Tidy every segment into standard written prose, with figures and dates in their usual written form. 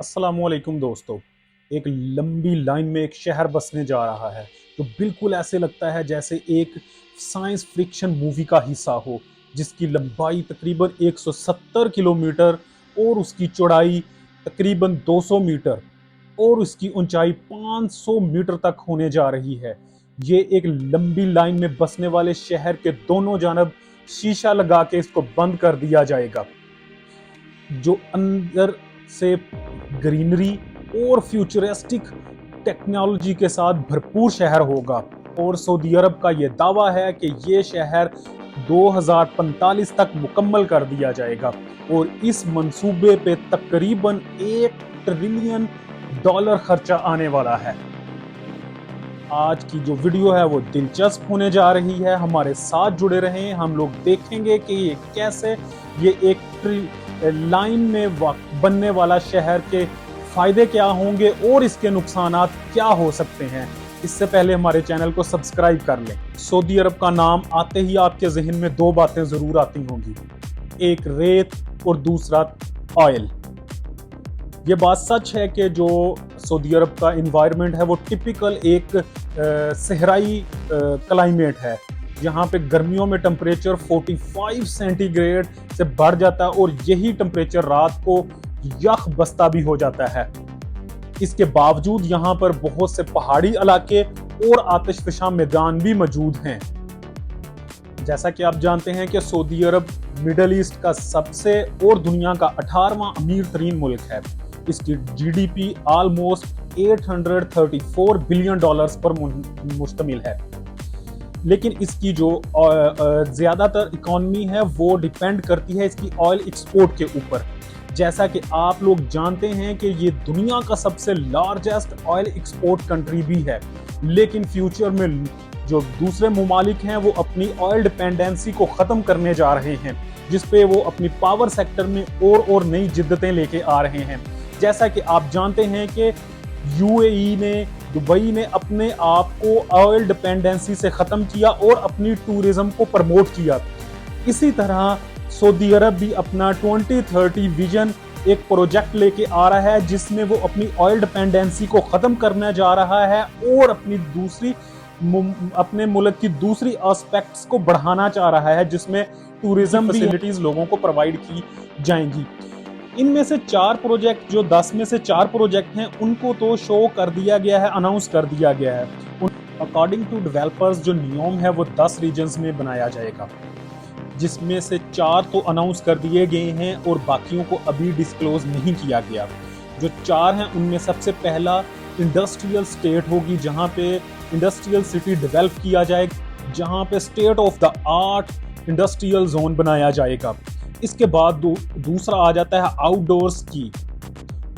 अस्सलामुअलैकुम दोस्तों। एक लंबी लाइन में एक शहर बसने जा रहा है जो बिल्कुल ऐसे लगता है जैसे एक साइंस फिक्शन मूवी का हिस्सा हो, जिसकी लंबाई तकरीबन 170 किलोमीटर और उसकी चौड़ाई तकरीबन 200 मीटर और उसकी ऊंचाई 500 मीटर तक होने जा रही है। ये एक लंबी लाइन में बसने वाले शहर के दोनों जानब शीशा लगा के इसको बंद कर दिया जाएगा, जो अंदर से ग्रीनरी और फ्यूचरिस्टिक टेक्नोलॉजी के साथ भरपूर शहर होगा। और सऊदी अरब का यह दावा है कि ये शहर 2045 तक मुकम्मल कर दिया जाएगा और इस मंसूबे पे तकरीबन $1 ट्रिलियन खर्चा आने वाला है। आज की जो वीडियो है वो दिलचस्प होने जा रही है, हमारे साथ जुड़े रहें। हम लोग देखेंगे कि ये कैसे ये एक लाइन में बनने वाला शहर के फायदे क्या होंगे और इसके नुकसानात क्या हो सकते हैं। इससे पहले हमारे चैनल को सब्सक्राइब कर लें। सऊदी अरब का नाम आते ही आपके जहन में दो बातें जरूर आती होंगी, एक रेत और दूसरा ऑयल। ये बात सच है कि जो सऊदी अरब का इन्वायरमेंट है वो टिपिकल एक सहराई क्लाइमेट है, जहाँ पे गर्मियों में टेम्परेचर 45 सेंटीग्रेड से बढ़ जाता है और यही टेम्परेचर रात को यख बस्ता भी हो जाता है। इसके बावजूद यहाँ पर बहुत से पहाड़ी इलाके और आतिशफशा मैदान भी मौजूद हैं। जैसा कि आप जानते हैं कि सऊदी अरब मिडल ईस्ट का सबसे और दुनिया का 18वां अमीर तरीन मुल्क है। इसकी जीडीपी ऑलमोस्ट $834 बिलियन पर मुश्तमिल है, लेकिन इसकी जो ज्यादातर इकोनॉमी है वो डिपेंड करती है इसकी ऑयल एक्सपोर्ट के ऊपर। जैसा कि आप लोग जानते हैं कि ये दुनिया का सबसे लार्जेस्ट ऑयल एक्सपोर्ट कंट्री भी है, लेकिन फ्यूचर में जो दूसरे ममालिक हैं वो अपनी ऑयल डिपेंडेंसी को ख़त्म करने जा रहे हैं, जिसपे वो अपनी पावर सेक्टर में और नई जिद्दतें लेके आ रहे हैं। जैसा कि आप जानते हैं कि यूएई ने, दुबई ने अपने आप को ऑयल डिपेंडेंसी से ख़त्म किया और अपनी टूरिज्म को प्रमोट किया। इसी तरह सऊदी अरब भी अपना 2030 विजन एक प्रोजेक्ट लेके आ रहा है, जिसमें वो अपनी ऑयल डिपेंडेंसी को ख़त्म करने जा रहा है और अपने मुल्क की दूसरी एस्पेक्ट्स को बढ़ाना चाह रहा है, जिसमें टूरिज्म फैसिलिटीज लोगों को प्रोवाइड की जाएंगी। इनमें से 4 प्रोजेक्ट, जो 10 में से 4 प्रोजेक्ट हैं, उनको तो शो कर दिया गया है, अनाउंस कर दिया गया है। अकॉर्डिंग टू डेवलपर्स जो नियम है वो 10 रीजन्स में बनाया जाएगा, जिसमें से 4 तो अनाउंस कर दिए गए हैं और बाकियों को अभी डिस्क्लोज नहीं किया गया। जो 4 हैं उनमें सबसे पहला इंडस्ट्रियल स्टेट होगी, जहाँ पे इंडस्ट्रियल सिटी डेवलप किया जाएगा, जहाँ पे state of the art industrial zone बनाया जाएगा। इसके बाद दूसरा आ जाता है आउटडोर स्की,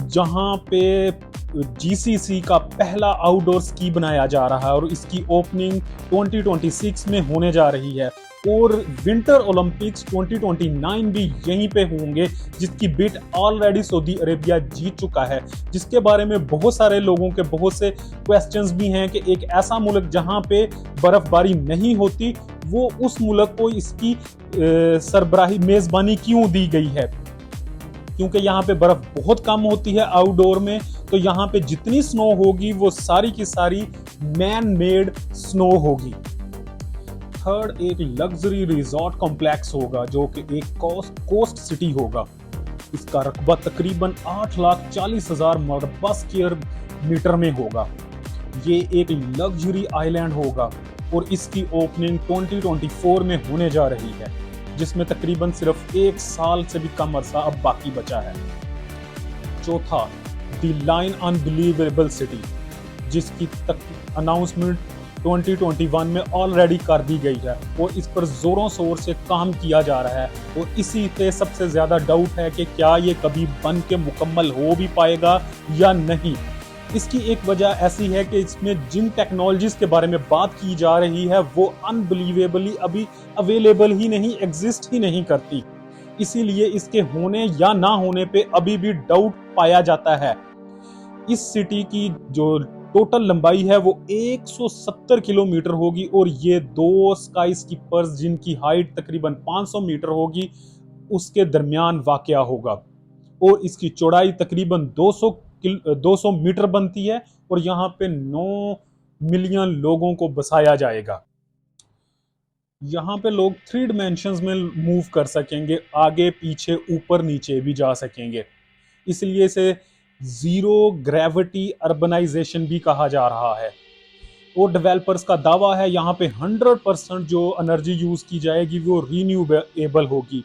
जहाँ पे जीसीसी का पहला आउटडोर स्की बनाया जा रहा है और इसकी ओपनिंग 2026 में होने जा रही है। और विंटर ओलंपिक्स 2029 भी यहीं पे होंगे, जिसकी बिड ऑलरेडी सऊदी अरेबिया जीत चुका है, जिसके बारे में बहुत सारे लोगों के बहुत से क्वेश्चंस भी हैं कि एक ऐसा मुल्क जहां पे बर्फबारी नहीं होती, वो उस मुल्क को इसकी सरबराही मेजबानी क्यों दी गई है, क्योंकि यहाँ पे बर्फ बहुत कम होती है आउटडोर में। तो यहाँ पे जितनी स्नो होगी वो सारी की सारी मैन मेड स्नो होगी। थर्ड, एक लग्जरी रिजॉर्ट कॉम्प्लेक्स होगा जो कि एक कोस्ट सिटी होगा। इसका रकबा तकरीबन 8,40,000 मरबा स्क्वायर मीटर में होगा। ये एक लग्जरी आइलैंड होगा और इसकी ओपनिंग 2024 में होने जा रही है, जिसमें तकरीबन सिर्फ 1 साल से भी कम अरसा अब बाकी बचा है। चौथा, द लाइन अनबिलीवेबल सिटी, जिसकी अनाउंसमेंट 2021 में ऑलरेडी कर दी गई है और इस पर जोरों शोर से काम किया जा रहा है और इसी पे सबसे ज्यादा डाउट है कि क्या ये कभी बन के मुकम्मल हो भी पाएगा या नहीं। इसकी एक वजह ऐसी है कि इसमें जिन टेक्नोलॉजीज के बारे में बात की जा रही है वो अनबिलीवेबली अभी अवेलेबल ही नहीं, एग्जिस्ट ही नहीं करती, इसीलिए इसके होने या ना होने पे अभी भी डाउट पाया जाता है। इस सिटी की जो टोटल लंबाई है वो 170 किलोमीटर होगी और ये 2 स्काई स्कीपर्स जिनकी हाइट तकरीबन 500 मीटर होगी उसके दरमियान वाकया होगा। और इसकी चौड़ाई तकरीबन 200 मीटर बनती है और यहाँ पे 9 मिलियन लोगों को बसाया जाएगा। यहाँ पे लोग 3 डिमेंशंस में मूव कर सकेंगे, आगे पीछे ऊपर नीचे भी जा सकेंगे, इसलिए इसे जीरो ग्रेविटी अर्बनाइजेशन भी कहा जा रहा है। और डेवलपर्स का दावा है यहाँ पे 100% जो एनर्जी यूज की जाएगी वो रीन्यूएबल होगी,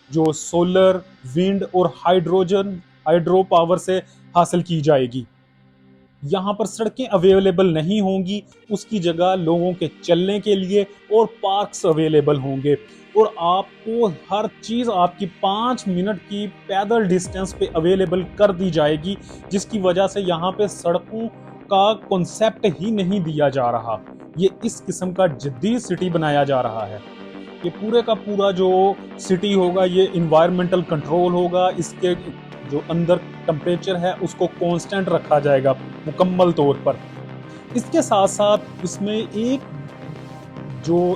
जो सोलर, विंड और हाइड्रो पावर से हासिल की जाएगी। यहाँ पर सड़कें अवेलेबल नहीं होंगी, उसकी जगह लोगों के चलने के लिए और पार्क्स अवेलेबल होंगे और आपको हर चीज़ आपकी 5 मिनट की पैदल डिस्टेंस पे अवेलेबल कर दी जाएगी, जिसकी वजह से यहाँ पे सड़कों का कॉन्सेप्ट ही नहीं दिया जा रहा। ये इस किस्म का जदीद सिटी बनाया जा रहा है। ये पूरे का पूरा जो सिटी होगा ये इन्वायरमेंटल कंट्रोल होगा, इसके जो अंदर टेम्परेचर है उसको कांस्टेंट रखा जाएगा मुकम्मल तौर पर। इसके साथ साथ इसमें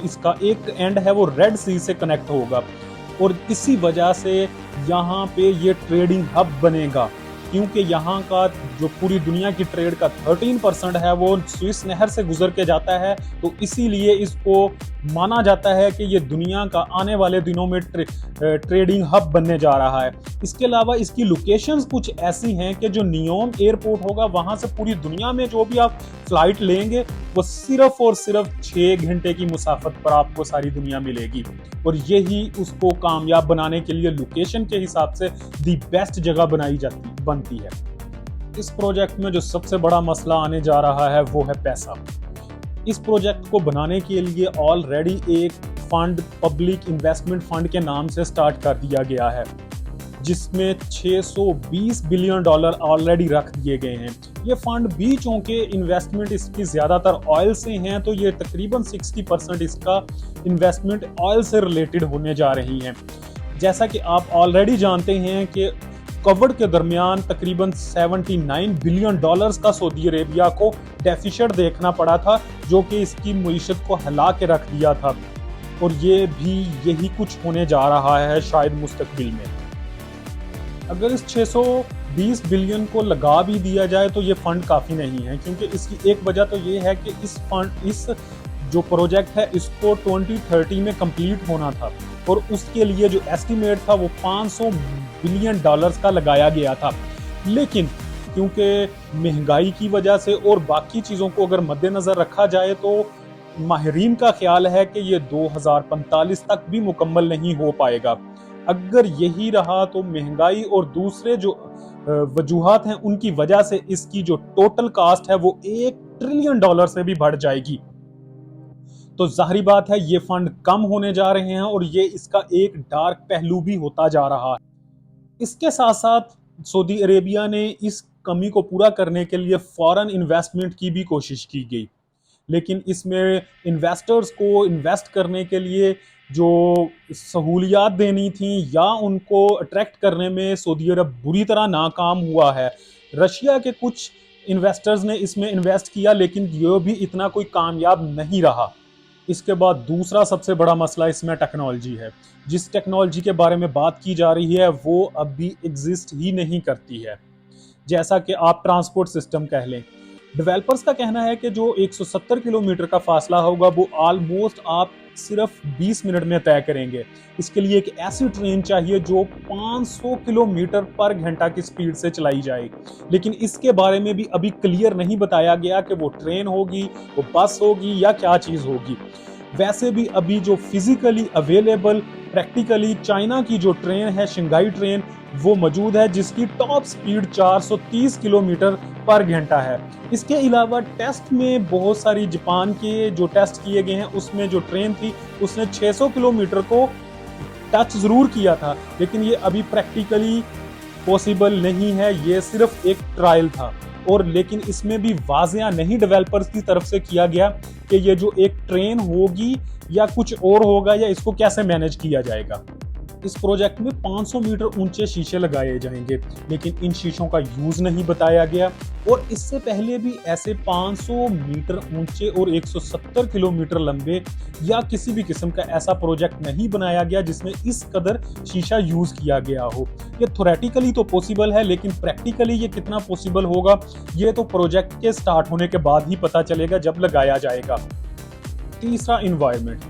इसका एक एंड है वो रेड सी से कनेक्ट होगा और इसी वजह से यहाँ पे ये ट्रेडिंग हब बनेगा, क्योंकि यहाँ का जो पूरी दुनिया की ट्रेड का 13% है वो स्विस नहर से गुजर के जाता है, तो इसीलिए इसको माना जाता है कि ये दुनिया का आने वाले दिनों में ट्रेडिंग हब बनने जा रहा है। इसके अलावा इसकी लोकेशंस कुछ ऐसी हैं कि जो नियोम एयरपोर्ट होगा वहाँ से पूरी दुनिया में जो भी आप फ्लाइट लेंगे वो सिर्फ और सिर्फ 6 घंटे की मुसाफत पर आपको सारी दुनिया मिलेगी। और यही उसको कामयाब बनाने के लिए लोकेशन के हिसाब से दी बेस्ट जगह बनती है। इस प्रोजेक्ट में जो सबसे बड़ा मसला आने जा रहा है वो है पैसा। इस प्रोजेक्ट को बनाने के लिए ऑलरेडी एक फंड पब्लिक इन्वेस्टमेंट फंड के नाम से स्टार्ट कर दिया गया है, जिसमें 620 बिलियन डॉलर ऑलरेडी रख दिए गए हैं। ये फंड भी चूंकि इन्वेस्टमेंट इसकी ज़्यादातर ऑयल से हैं, तो ये तकरीबन 60% इसका इन्वेस्टमेंट ऑयल से रिलेटेड होने जा रही है। जैसा कि आप ऑलरेडी जानते हैं कि कोविड के दरमियान तकरीबन 79 बिलियन डॉलर्स का सऊदी अरेबिया को डेफिसिट देखना पड़ा था, जो कि इसकी मईशत को हिला के रख दिया था, और ये भी यही कुछ होने जा रहा है शायद मुस्तकबिल में। अगर इस 620 बिलियन को लगा भी दिया जाए तो ये फंड काफ़ी नहीं है, क्योंकि इसकी एक वजह तो ये है कि इस जो प्रोजेक्ट है इसको 2030 में कंप्लीट होना था और उसके लिए जो एस्टिमेट था वो 500 बिलियन डॉलर्स का लगाया गया था। लेकिन क्योंकि महंगाई की वजह से और बाकी चीज़ों को अगर मद्देनज़र रखा जाए तो माहिरीन का ख्याल है कि ये 2045 तक भी मुकम्मल नहीं हो पाएगा। अगर यही रहा तो महंगाई और दूसरे जो वजूहात हैं उनकी वजह से इसकी जो टोटल कास्ट है वो $1 ट्रिलियन से भी बढ़ जाएगी। तो जाहिर बात है ये फंड कम होने जा रहे हैं और ये इसका एक डार्क पहलू भी होता जा रहा है। इसके साथ साथ सऊदी अरेबिया ने इस कमी को पूरा करने के लिए फॉरेन इन्वेस्टमेंट की भी कोशिश की गई, लेकिन इसमें इन्वेस्टर्स को इन्वेस्ट करने के लिए जो सहूलियात देनी थी या उनको अट्रैक्ट करने में सऊदी अरब बुरी तरह नाकाम हुआ है। रशिया के कुछ इन्वेस्टर्स ने इसमें इन्वेस्ट किया, लेकिन ये भी इतना कोई कामयाब नहीं रहा। इसके बाद दूसरा सबसे बड़ा मसला इसमें टेक्नोलॉजी है। जिस टेक्नोलॉजी के बारे में बात की जा रही है वो अभी एग्जिस्ट ही नहीं करती है, जैसा कि आप ट्रांसपोर्ट सिस्टम कह लें। डेवलपर्स का कहना है कि जो 170 किलोमीटर का फासला होगा वो ऑलमोस्ट आप सिर्फ 20 मिनट में तय करेंगे। इसके लिए एक ऐसी ट्रेन चाहिए जो 500 किलोमीटर पर घंटा की स्पीड से चलाई जाए, लेकिन इसके बारे में भी अभी क्लियर नहीं बताया गया कि वो ट्रेन होगी, वो बस होगी या क्या चीज़ होगी। वैसे भी अभी जो फिजिकली अवेलेबल प्रैक्टिकली चाइना की जो ट्रेन है शंघाई ट्रेन वो मौजूद है, जिसकी टॉप स्पीड 430 किलोमीटर पर घंटा है। इसके अलावा टेस्ट में बहुत सारी जापान के जो टेस्ट किए गए हैं उसमें जो ट्रेन थी उसने 600 किलोमीटर को टच ज़रूर किया था, लेकिन ये अभी प्रैक्टिकली पॉसिबल नहीं है, ये सिर्फ एक ट्रायल था। और लेकिन इसमें भी वाज़िया नहीं डेवलपर्स की तरफ से किया गया कि ये जो एक ट्रेन होगी या कुछ और होगा या इसको कैसे मैनेज किया जाएगा। इस प्रोजेक्ट में 500 मीटर ऊंचे शीशे लगाए जाएंगे, लेकिन इन शीशों का यूज नहीं बताया गया। और इससे पहले भी ऐसे 500 मीटर ऊंचे और 170 किलोमीटर लंबे या किसी भी किस्म का ऐसा प्रोजेक्ट नहीं बनाया गया जिसमें इस कदर शीशा यूज किया गया हो। ये थ्योरेटिकली तो पॉसिबल है, लेकिन प्रैक्टिकली ये कितना पॉसिबल होगा ये तो प्रोजेक्ट के स्टार्ट होने के बाद ही पता चलेगा, जब लगाया जाएगा। तीसरा, एनवायरनमेंट।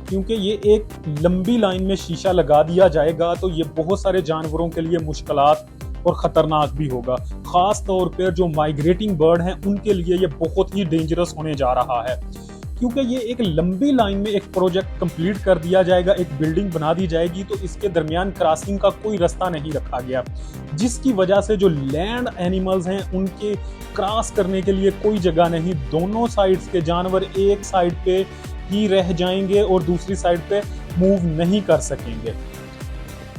क्योंकि ये एक लंबी लाइन में शीशा लगा दिया जाएगा तो ये बहुत सारे जानवरों के लिए मुश्किलात और ख़तरनाक भी होगा। ख़ास तौर पर जो माइग्रेटिंग बर्ड हैं उनके लिए ये बहुत ही डेंजरस होने जा रहा है, क्योंकि ये एक लंबी लाइन में एक प्रोजेक्ट कंप्लीट कर दिया जाएगा, एक बिल्डिंग बना दी जाएगी, तो इसके दरमियान क्रॉसिंग का कोई रास्ता नहीं रखा गया, जिसकी वजह से जो लैंड एनिमल्स हैं उनके क्रॉस करने के लिए कोई जगह नहीं। दोनों साइड्स के जानवर एक साइड पे ही रह जाएंगे और दूसरी साइड पे मूव नहीं कर सकेंगे।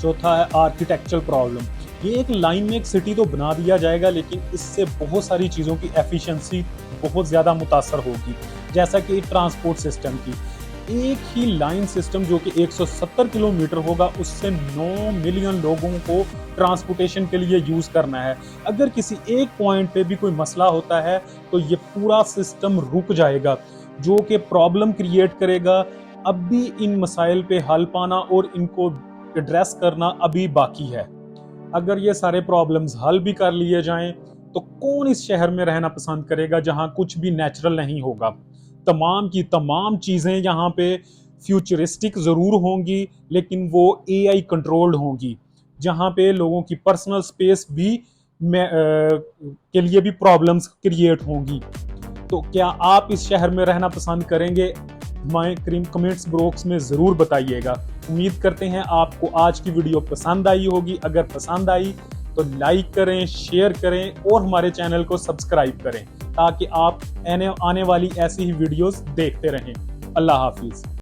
चौथा है आर्किटेक्चरल प्रॉब्लम। ये एक लाइन में एक सिटी तो बना दिया जाएगा, लेकिन इससे बहुत सारी चीज़ों की एफिशिएंसी बहुत ज़्यादा मुतासर होगी, जैसा कि ट्रांसपोर्ट सिस्टम की। एक ही लाइन सिस्टम जो कि 170 किलोमीटर होगा, उससे 9 मिलियन लोगों को ट्रांसपोर्टेशन के लिए यूज़ करना है। अगर किसी एक पॉइंट पे भी कोई मसला होता है तो ये पूरा सिस्टम रुक जाएगा, जो कि प्रॉब्लम क्रिएट करेगा। अब भी इन मसाइल पे हल पाना और इनको एड्रेस करना अभी बाकी है। अगर ये सारे प्रॉब्लम्स हल भी कर लिए जाएं तो कौन इस शहर में रहना पसंद करेगा जहां कुछ भी नेचुरल नहीं होगा। तमाम की तमाम चीज़ें यहाँ पे फ्यूचरिस्टिक ज़रूर होंगी, लेकिन वो एआई कंट्रोल्ड होंगी, जहाँ पे लोगों की पर्सनल स्पेस भी के लिए भी प्रॉब्लम्स क्रिएट होंगी। तो क्या आप इस शहर में रहना पसंद करेंगे? हमारे कमेंट्स बॉक्स में ज़रूर बताइएगा। उम्मीद करते हैं आपको आज की वीडियो पसंद आई होगी। अगर पसंद आई तो लाइक करें, शेयर करें और हमारे चैनल को सब्सक्राइब करें, ताकि आप आने वाली ऐसी ही वीडियोस देखते रहें। अल्लाह हाफिज़।